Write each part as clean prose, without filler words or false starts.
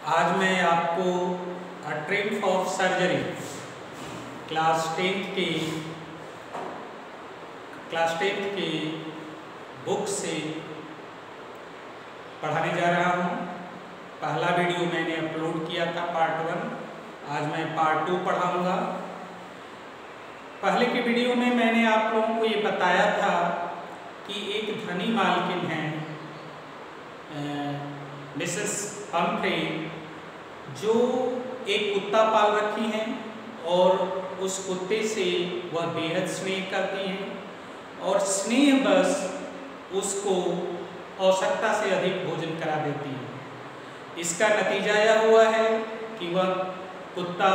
आज मैं आपको triumph of surgery class tenth की बुक से पढ़ाने जा रहा हूँ। पहला वीडियो मैंने अपलोड किया था पार्ट 1, आज मैं पार्ट 2 पढ़ाऊँगा। पहले के वीडियो में मैंने आप लोगों को ये बताया था कि एक धनी मालकिन है मिसेस पंफ्रे, जो एक कुत्ता पाल रखी हैं और उस कुत्ते से वह बेहद स्नेह करती हैं और स्नेह बस उसको आवश्यकता से अधिक भोजन करा देती हैं। इसका नतीजा यह हुआ है कि वह कुत्ता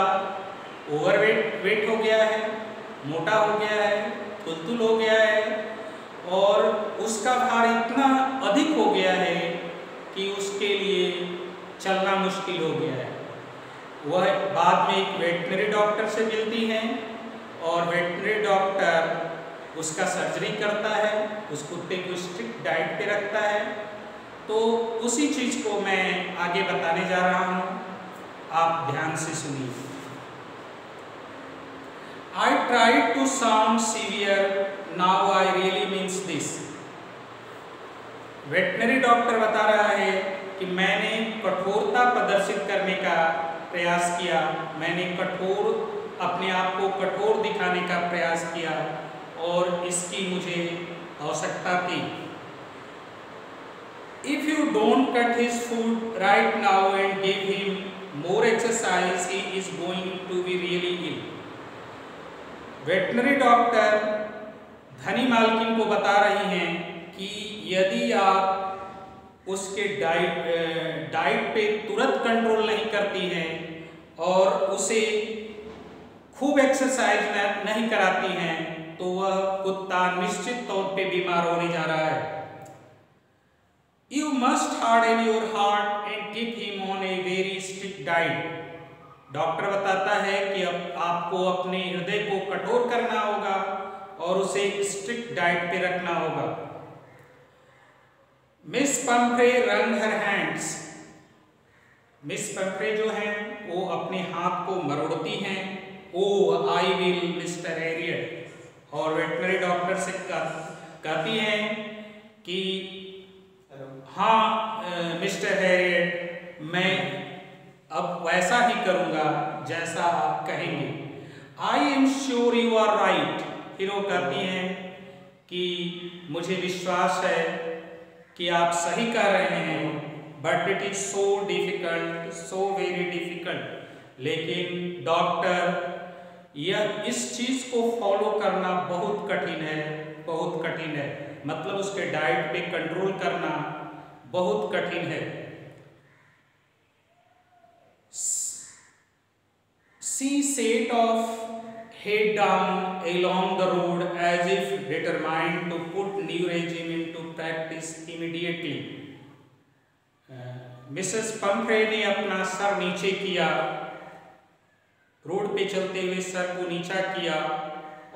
ओवरवेट हो गया है, मोटा हो गया है, तुलतुल हो गया है और उसका भार इतना अधिक हो गया है कि उसके लिए चलना मुश्किल हो गया है। वह बाद में एक वेटनरी डॉक्टर से मिलती हैं और वेटनरी डॉक्टर उसका सर्जरी करता है, उस कुत्ते को स्ट्रिक्ट डाइट पे रखता है। तो उसी चीज़ को मैं आगे बताने जा रहा हूँ, आप ध्यान से सुनिए। I tried to sound severe, now I really means this। Veterinary doctor बता रहा है कि मैंने कठोरता प्रदर्शित करने का प्रयास किया, मैंने अपने आप को कठोर दिखाने का प्रयास किया और इसकी मुझे आवश्यकता थी। If you don't cut his food right now and give him more exercise, he is going to be really ill। Veterinary doctor धनी मालकिन को बता रही हैं कि यदि आप उसके डाइट पे तुरंत कंट्रोल नहीं करती हैं और उसे खूब एक्सरसाइज नहीं कराती हैं तो वह कुत्ता निश्चित तौर पे बीमार होने जा रहा है। You must harden your heart and keep him on a very strict diet। Doctor बताता है कि अब आपको अपने हृदय को कठोर करना होगा और उसे स्ट्रिक्ट डाइट पे रखना होगा। मिस पंफ्रे रंग हर हैंड्स। मिस पंफ्रे जो हैं वो अपने हाथ को मरोड़ती हैं। ओ आई विल मिस्टर हैरियट। और वेटनरी डॉक्टर से कहती हैं कि हाँ मिस्टर हैरियट, मैं अब वैसा ही करूँगा जैसा आप कहेंगे। I am sure you are right. फिर वो कहती हैं कि मुझे विश्वास है कि आप सही कह रहे हैं, but it is so difficult, so very difficult. लेकिन डॉक्टर इस चीज़ को फॉलो करना बहुत कठिन है, बहुत कठिन है। मतलब उसके डाइट पे कंट्रोल करना बहुत कठिन है। She set off head down along the road as if determined to put new regime into practice immediately। Mrs Pomfrey ने अपना सर नीचे किया, रोड पे चलते हुए सर को नीचा किया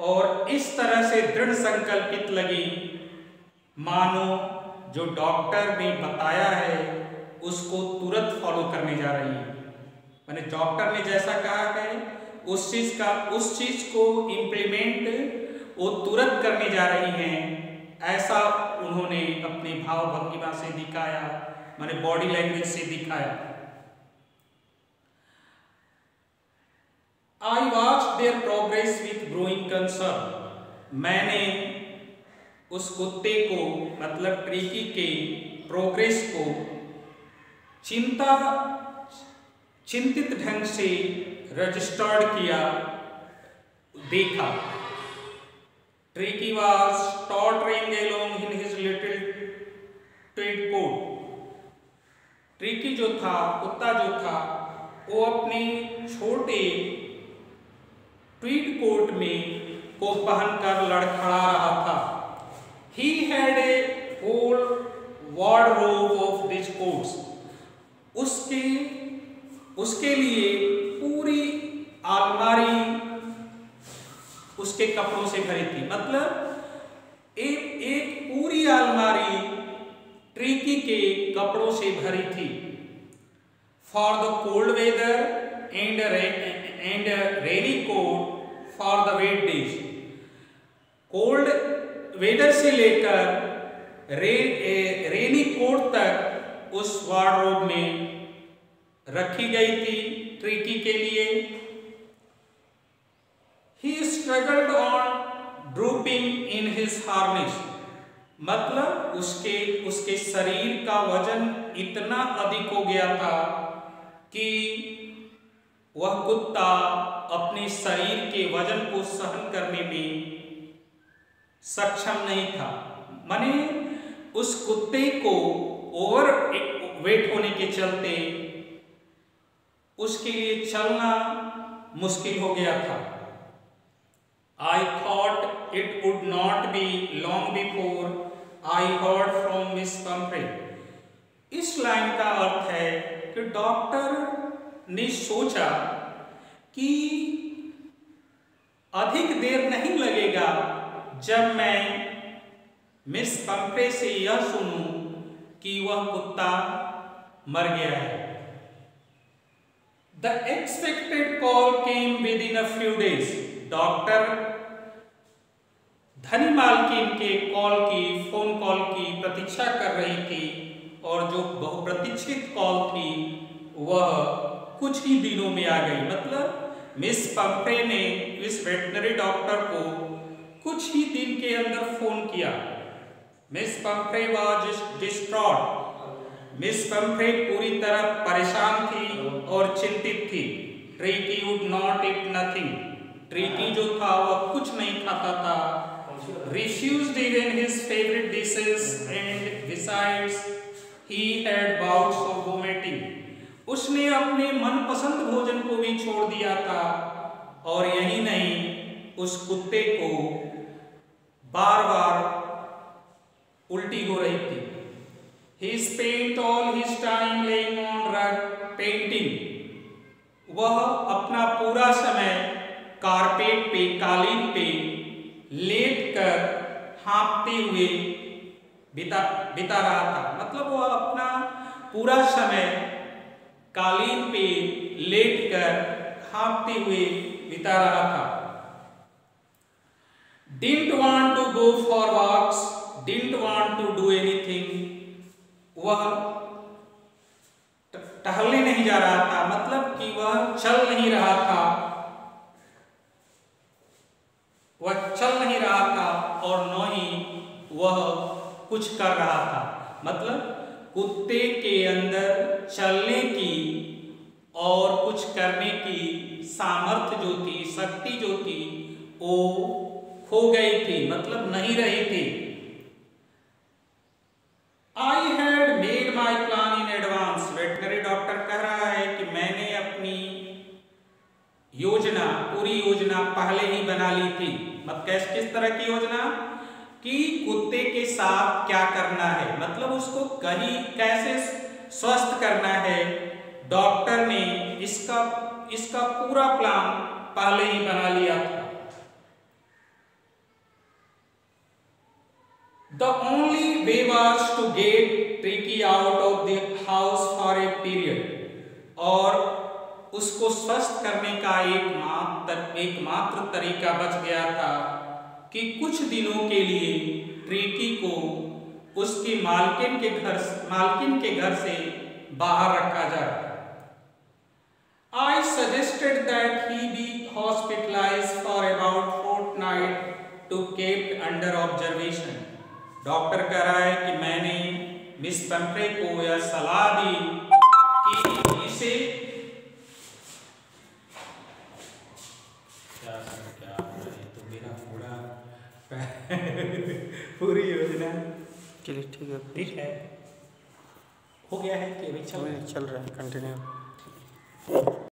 और इस तरह से दृढ़ संकल्पित लगी मानो जो डॉक्टर ने बताया है उसको तुरंत फॉलो करने जा रही है। मैंने डॉक्टर ने जैसा कहा है उस चीज को इम्प्लीमेंट वो तुरंत करने जा रही हैं, ऐसा उन्होंने अपने भाव भंगिमा से दिखाया, मैंने बॉडी लैंग्वेज से दिखाया। I watch there progress with growing concern. मैंने उस कुत्ते को मतलब ट्रिकी के प्रोग्रेस को चिंतित ढंग से रजिस्टर्ड किया, देखा। Tricky was tottering along in his little tweed coat. Tricky जो था, कुत्ता जो था, वो अपने छोटे ट्वीड कोट में को पहनकर लड़खड़ा रहा था। He had a whole wardrobe of these coats। उसके लिए पूरी अलमारी उसके कपड़ों से भरी थी। मतलब एक पूरी अलमारी ट्रिकी के कपड़ों से भरी थी। for the cold weather and rainy coat for the wet days. Cold weather से लेकर रेनी कोट तक उस वार्डरोब में रखी गई थी ट्रिकी के लिए। He struggled on drooping in his harness, मतलब उसके शरीर का वजन इतना अधिक हो गया था कि वह कुत्ता अपने शरीर के वजन को सहन करने में सक्षम नहीं था। माने उस कुत्ते को ओवर वेट होने के चलते उसके लिए चलना मुश्किल हो गया था। I thought it would not be long before I heard from Miss Pumphrey. इस लाइन का अर्थ है कि डॉक्टर ने सोचा कि अधिक देर नहीं लगेगा जब मैं मिस पंफ्रे से यह सुनूं कि वह कुत्ता मर गया है। The expected call came within a few days. Doctor धनी मालकिन के फोन कॉल की प्रतीक्षा कर रही थी और जो बहुप्रतीक्षित कॉल थी वह कुछ ही दिनों में आ गई। मतलब मिस पंफ्रे ने इस वेटनरी डॉक्टर को कुछ ही दिन के अंदर फोन किया। Miss Pomfrey was distraught. Miss Pomfrey पूरी तरह परेशान थी और चिंतित थी। Tricky would not eat nothing. Tricky जो था वह कुछ नहीं खाता था। Refused even his favorite dishes and besides he had bouts of vomiting. उसने अपने मनपसंद भोजन को भी छोड़ दिया था और यही नहीं उस कुत्ते को बार-बार उल्टी हो रही थी। He spent all his time laying on rug painting. वह अपना पूरा समय कारपेट पे कालीन पे लेटकर हाँफते हुए बिता रहा था। मतलब वह अपना पूरा समय कालीन पे लेटकर हाँफते हुए बिता रहा था। Didn't want to go for walks, didn't want to do anything. वह टहलने नहीं जा रहा था, मतलब कि वह चल नहीं रहा था। और न ही वह कुछ कर रहा था। मतलब कुत्ते के अंदर चलने की और कुछ करने की सामर्थ्य जो थी, शक्ति जो थी, वो खो गई थी, मतलब नहीं रही थी। I had made my plan in advance. Veterinary doctor कह रहा है कि मैंने अपनी योजना, पूरी योजना पहले ही बना ली थी। मतलब किस तरह की योजना कि कुत्ते के साथ क्या करना है, मतलब उसको कहीं कैसे स्वस्थ करना है। डॉक्टर ने इसका पूरा प्लान पहले ही बना लिया था। The only way was to get Tricky out of the house for a period. और उसको स्वस्थ करने का एकमात्र तरीका बच गया था कि कुछ दिनों के लिए ट्रिकी को उसकी मालकिन के घर से बाहर रखा जाए। I suggested that he be hospitalized for about fortnight to kept under observation. Doctor कह रहा है कि मैंने मिस पंफ्रे को यह सलाह दी कि इसे तो मेरा पूरी योजना चलिए ठीक है, हो गया है कि अभी चल रहा है कंटिन्यू।